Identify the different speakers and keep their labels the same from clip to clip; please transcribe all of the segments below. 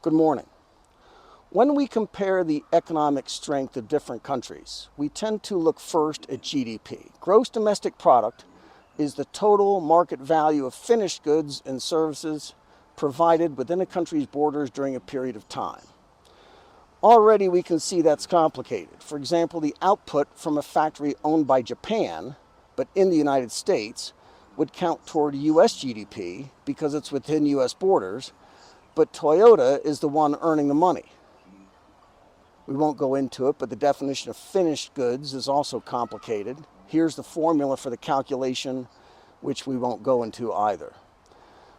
Speaker 1: Good morning. When we compare the economic strength of different countries, we tend to look first at GDP. Gross domestic product is the total market value of finished goods and services provided within a country's borders during a period of time. Already we can see that's complicated. For example, the output from a factory owned by Japan, but in the United States, would count toward US GDP because it's within US borders, but Toyota is the one earning the money. We won't go into it, but the definition of finished goods is also complicated. Here's the formula for the calculation, which we won't go into either.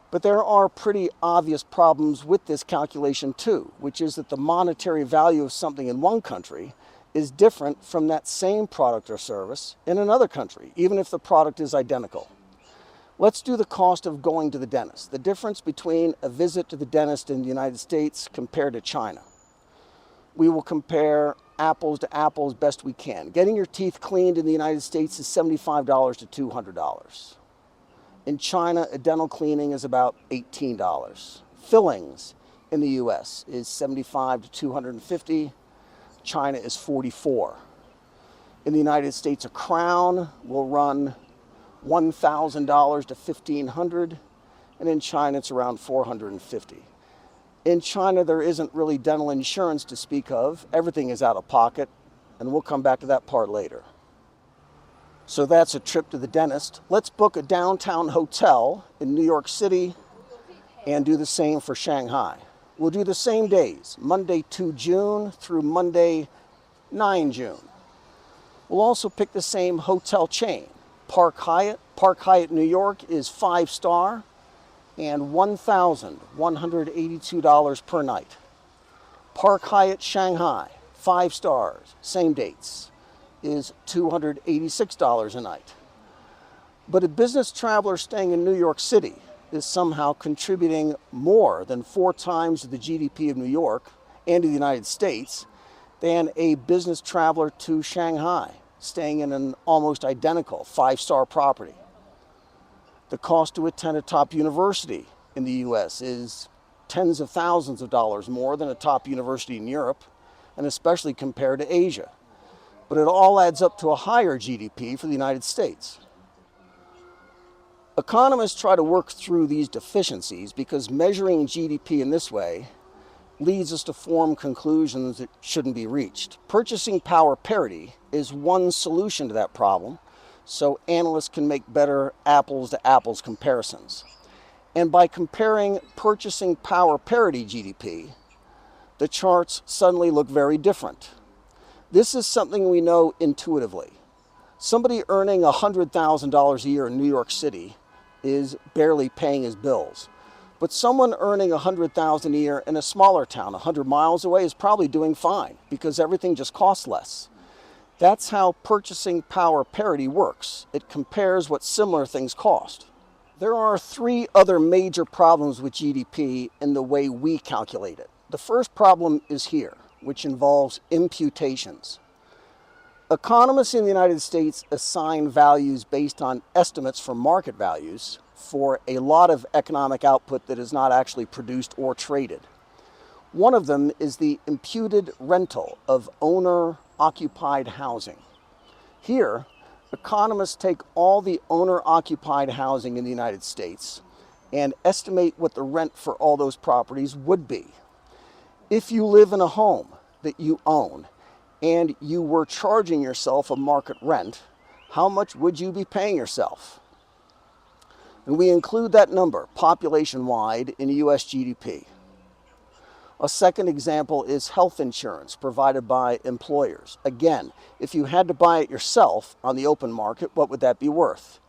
Speaker 1: But there are pretty obvious problems with this calculation too, which is that the monetary value of something in one country is different from that same product or service in another country, even if the product is identical. Let's do the cost of going to the dentist, the difference between a visit to the dentist in the United States compared to China. We will compare apples to apples best we can. Getting your teeth cleaned in the United States is $75 to $200. In China, a dental cleaning is about $18. Fillings in the US is $75 to $250. China is $44. In the United States, a crown will run $1,000 to $1,500, and in China it's around $450. In China there isn't really dental insurance to speak of. Everything is out of pocket, and we'll come back to that part later. So that's a trip to the dentist. Let's book a downtown hotel in New York City and do the same for Shanghai. We'll do the same days, Monday 2 June through Monday 9 June. We'll also pick the same hotel chain. Park Hyatt New York is 5-star and $1,182 per night. Park Hyatt Shanghai, 5 stars, same dates, is $286 a night. But a business traveler staying in New York City is somehow contributing more than 4 times the GDP of New York and of the United States than a business traveler to Shanghai, staying in an almost identical 5-star property. The cost to attend a top university in the US is tens of thousands of dollars more than a top university in Europe, and especially compared to Asia. But it all adds up to a higher GDP for the United States. Economists try to work through these deficiencies because measuring GDP in this way leads us to form conclusions that shouldn't be reached. Purchasing power parity is one solution to that problem, so analysts can make better apples-to-apples comparisons. And by comparing purchasing power parity GDP, the charts suddenly look very different. This is something we know intuitively. Somebody earning $100,000 a year in New York City is barely paying his bills. But someone earning $100,000 a year in a smaller town 100 miles away is probably doing fine because everything just costs less. That's how purchasing power parity works. It compares what similar things cost. There are 3 other major problems with GDP in the way we calculate it. The first problem is here, which involves imputations. Economists in the United States assign values based on estimates from market values for a lot of economic output that is not actually produced or traded. One of them is the imputed rental of owner-occupied housing. Here, economists take all the owner-occupied housing in the United States and estimate what the rent for all those properties would be. If you live in a home that you own and you were charging yourself a market rent, how much would you be paying yourself? And we include that number population-wide in US GDP. A second example is health insurance provided by employers. Again, if you had to buy it yourself on the open market, what would that be worth?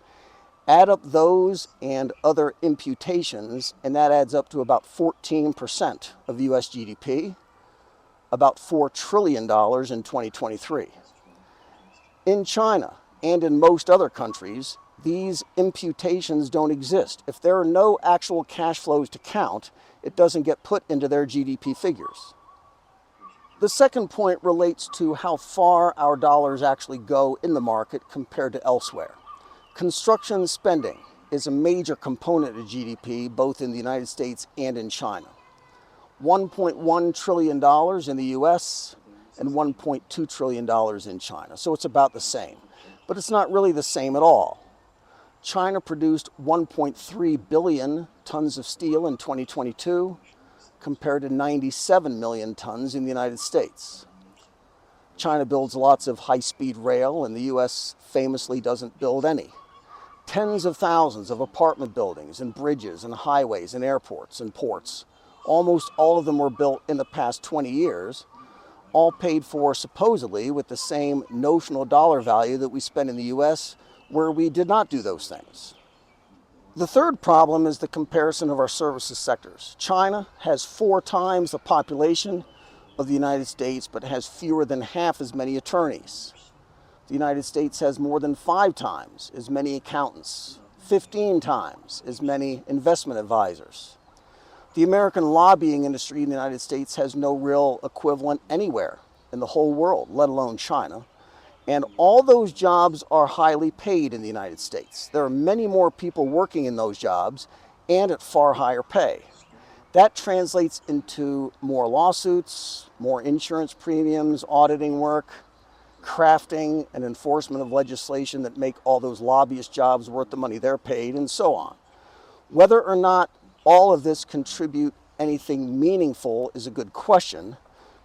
Speaker 1: Add up those and other imputations, and that adds up to about 14% of US GDP, about $4 trillion in 2023. In China and in most other countries, these imputations don't exist. If there are no actual cash flows to count, it doesn't get put into their GDP figures. The second point relates to how far our dollars actually go in the market compared to elsewhere. Construction spending is a major component of GDP, both in the United States and in China. $1.1 trillion in the US and $1.2 trillion in China. So it's about the same. But it's not really the same at all. China produced 1.3 billion tons of steel in 2022 compared to 97 million tons in the United States. China builds lots of high-speed rail, and the US famously doesn't build any. Tens of thousands of apartment buildings and bridges and highways and airports and ports. Almost all of them were built in the past 20 years, all paid for supposedly with the same notional dollar value that we spend in the US, where we did not do those things. The third problem is the comparison of our services sectors. China has 4 times the population of the United States, but has fewer than half as many attorneys. The United States has more than 5 times as many accountants, 15 times as many investment advisors. The American lobbying industry in the United States has no real equivalent anywhere in the whole world, let alone China. And all those jobs are highly paid in the United States. There are many more people working in those jobs and at far higher pay. That translates into more lawsuits, more insurance premiums, auditing work, crafting and enforcement of legislation that make all those lobbyist jobs worth the money they're paid, and so on. Whether or not all of this contribute anything meaningful is a good question,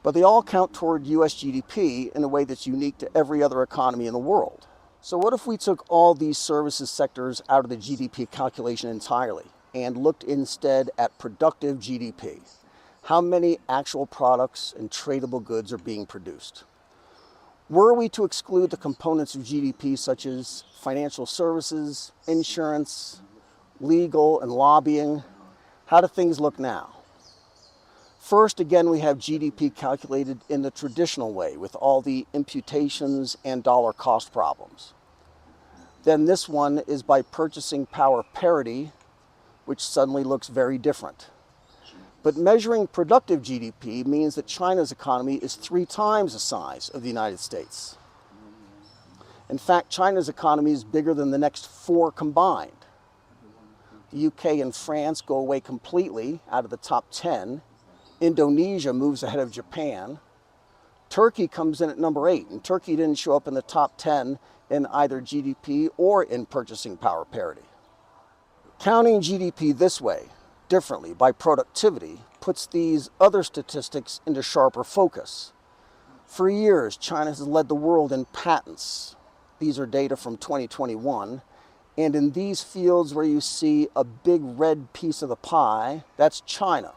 Speaker 1: but they all count toward US GDP in a way that's unique to every other economy in the world. So what if we took all these services sectors out of the GDP calculation entirely and looked instead at productive GDP? How many actual products and tradable goods are being produced? Were we to exclude the components of GDP such as financial services, insurance, legal, and lobbying, how do things look now? First, again, we have GDP calculated in the traditional way with all the imputations and dollar cost problems. Then this one is by purchasing power parity, which suddenly looks very different. But measuring productive GDP means that China's economy is 3 times the size of the United States. In fact, China's economy is bigger than the next 4 combined. The UK and France go away completely out of the top 10. Indonesia moves ahead of Japan. Turkey comes in at number 8, and Turkey didn't show up in the top 10 in either GDP or in purchasing power parity. Counting GDP this way, differently, by productivity, puts these other statistics into sharper focus. For years, China has led the world in patents. These are data from 2021. And in these fields where you see a big red piece of the pie, that's China.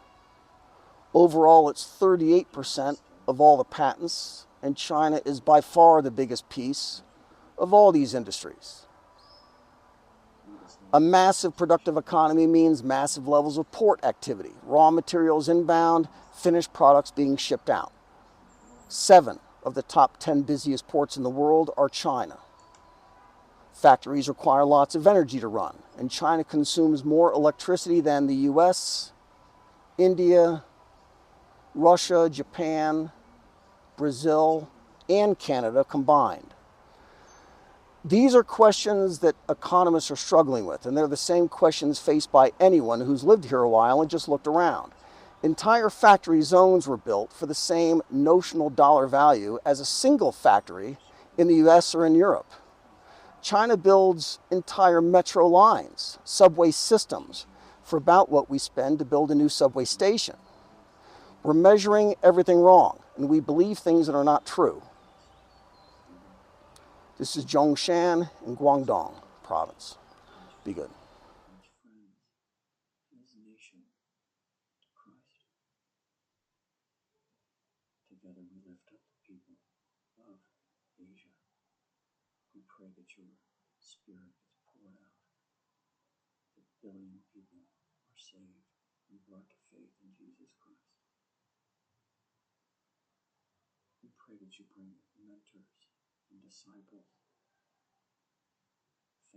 Speaker 1: Overall, it's 38% of all the patents, and China is by far the biggest piece of all these industries. A massive productive economy means massive levels of port activity, raw materials inbound, finished products being shipped out. 7 of the top 10 busiest ports in the world are China. Factories require lots of energy to run, and China consumes more electricity than the US, India, Russia, Japan, Brazil, and Canada combined. These are questions that economists are struggling with, and they're the same questions faced by anyone who's lived here a while and just looked around. Entire factory zones were built for the same notional dollar value as a single factory in the US or in Europe. China builds entire metro lines, subway systems, for about what we spend to build a new subway station. We're measuring everything wrong, and we believe things that are not true. This is Zhongshan in Guangdong province. Be good.
Speaker 2: Together we lift up the people of Asia. We pray that your spirit is poured out, that 1 billion people are saved and brought to faith in Jesus Christ. We pray that you bring mentors and disciples